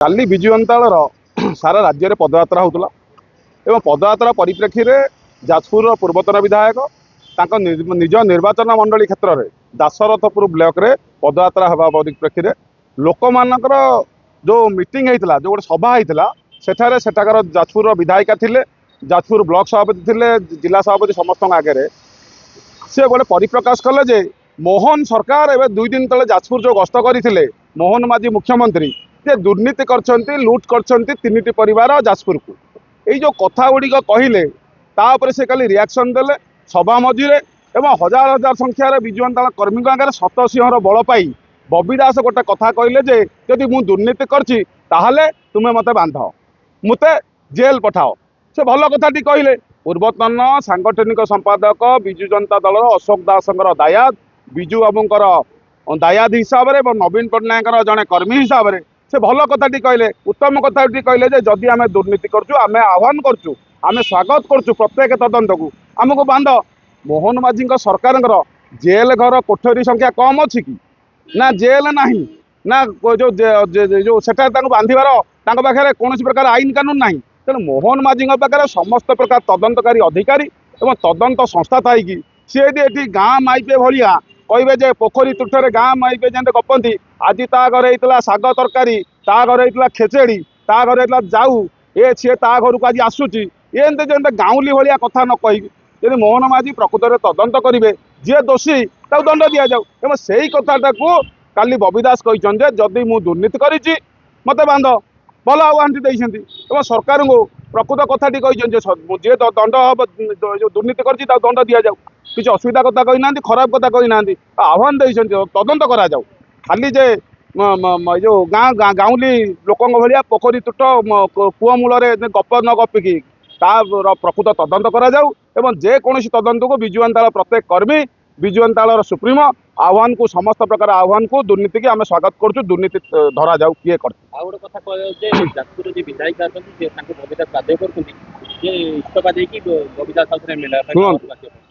काली विजु अंतालर सारा राज्य में पदयात्रा होता एवं पदयात्रा परिप्रेक्षी में जाजपुर पूर्वतन विधायक निज निर्वाचन मंडली क्षेत्र में दासरथपुर ब्लॉक रे पदयात्रा होगा परिप्रेक्षी में लोक मानकर जो मीटिंग होता जो गोटे सभा होता सेठाकर जाजपुर विधायिका थिले जाजपुर ब्लॉक सभापति थिले जिला सभापति समस्त आगे से गोटे परिप्रकाश कले जे मोहन सरकार एवं 2 दिन तले जाजपुर जो गस्त करते मोहन माझी मुख्यमंत्री जे दुर्नीति करछंती लुट करछंती 3टी परिवार जाजपुर को यही जो कथा गुड़िक कहले तापर से खाली रिएक्शन देले सभा मझीरे एवं हजार हजार संख्यार विजु अंताल कर्मी आगे सत सिंहर बल पाई बबी दास गोटे कथा कहले जे जदि मु दुर्नीति करछि ताहले तुमे मते बांध मुते जेल पठाओ से भल कथाटी कहले पूर्वतन सांगठनिक संपादक विजु जनता दल अशोक दासंकर दायाद विजु बाबूंकर दायाद हिसाब से नवीन पट्टनायक जड़े कर्मी हिसाब से से भल कथाटी कहले उत्तम कथाटी कहले जे जदि आमे दुर्नीति करछु आमे आह्वान करछु आमे स्वागत करछु प्रत्येक तदंत को आमको बांध मोहन माझी सरकार जेल घर कोठरी संख्या कम अच्छी कि ना जेल नहीं ना जो जो सेटा बांधार पाखे कौन प्रकार आईन कानून ना तेणु मोहन माझी पाखे समस्त प्रकार तदंतकारी अधिकारी और तदंत संस्था थी सी ये गाँ माइपे भाया कहे जे पोखरी तुठे गाँ माइपे जेने गपंती आज ता घर होता शाग तरकारी ता घर होता खेचेड़ी ता घर होता जाऊ ए सी ता घर को आज आसूची एमती जमी गाँवली भाया कथा न कही यदि मोहन माझी प्रकृत में तदंत करेंगे जी दोषी दंड दि जाऊ एवं से कथाटा को काली बबी दास कहते जदि मु दुर्नीति करी मत बांध भल आह्वान देते सरकार को प्रकृत कथाटी कहते जी दंड हम जो दुर्नीति कर दंड दि जाऊ किसी असुविधा कथा कही ना खराब कथा कही ना आह्वान देते तदंत करा जाऊ खाली जे जो गाँ गाँवली लोक भाया पोखरी तुट कूଅ मूल गप न गपिकी तार प्रकृत तदंत करा जाऊ एवं जेकोसी तदंत को विजु अंताल प्रत्येक कर्मी विजु अंताल सुप्रीमो आह्वान को समस्त प्रकार आह्वान को दुर्नीति की आम स्वागत करुँ दुर्नीति धरा जाऊ किए कर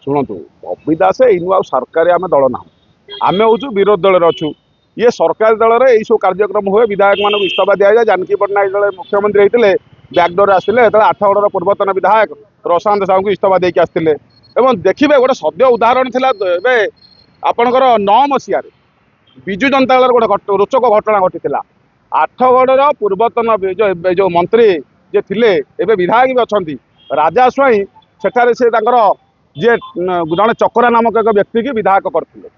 शुणु बबी दास इन सरकार आम दल ना आम हूँ विरोध दल अच्छु ये सरकारी दल में यही सब कार्यक्रम हुए विधायक मानक इस्तीफा दि जाए जानकी पट्टनायक जो मुख्यमंत्री होते बैकडोर आसते आठगड़ पूर्वतन विधायक प्रशांत साहू को इस्तीफा देके आसते देखिए गोटे सद्य उदाहरण था आपणकर 9 मसीह विजु जनता दल गोटे रोचक घटना घटी आठगड़ पूर्वतन जो मंत्री जे थिले एबे विधायक भी अच्छा राजा स्वाई सेठारे से जे जड़े चकरा नामक एक व्यक्ति की विधायक करते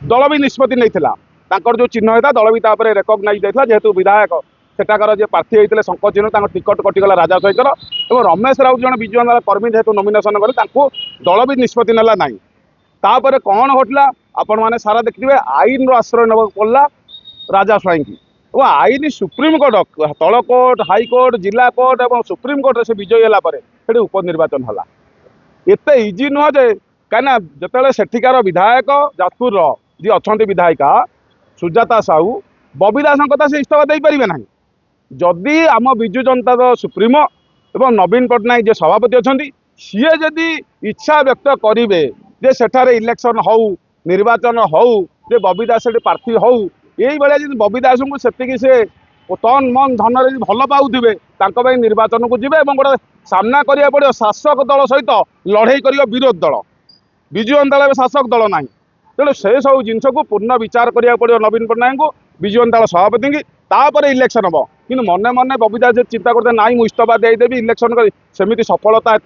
दल भी निष्पत्ति नहीं जो चिन्ह होता दल भी रेकग्नाइज होता जेहेतु विधायक सेठाकर जे प्रार्थी होते शंकर चिन्ह टिकट कटिगला राजा सहितर और रमेश राउत जन विजु अंताल कर्मी जेहेतु नॉमिनेशन कले दल भी निष्पत्ति नेला ना तापर कौन घटला आपण मैंने सारा देखिए आईन आश्रय नवा पड़ा राजा स्वाई की और आईन सुप्रीम कोर्ट तल कोर्ट हाईकोर्ट जिला कोर्ट और सुप्रीम कोर्ट से विजयी है उपनिर्वाचन है एत इजी नुह जे कहीं जिते सेठिकार विधायक जाजपुर जी अच्छा विधायिका सुजाता साहू बबी दास कथा से इस्तीफा दे पारे ना जदि आम विजु जनता दल सुप्रीमो एवं नवीन पट्टनायक जो सभापति अच्छा सी जदि इच्छा व्यक्त करेंगे जे सेठारे इलेक्शन हो निर्वाचन हो जे बबी दास प्रार्थी हो यही भाया जी बबी दास को से तन मन धन भल पाऊे निर्वाचन को जी गोटे सामना करा पड़ो शासक दल सहित लड़े कर विरोध दल विजु अंताल शासक दल ना तेणु से सब जिनस को पूर्ण विचार करा पड़ो नवीन पट्टनायक को विजु अंताल सभापति की तापर इलेक्शन हम कि मन मन बबी दास चिंता करते ना मुझे इस्तीफा देदेवी इलेक्शन सेमती सफलता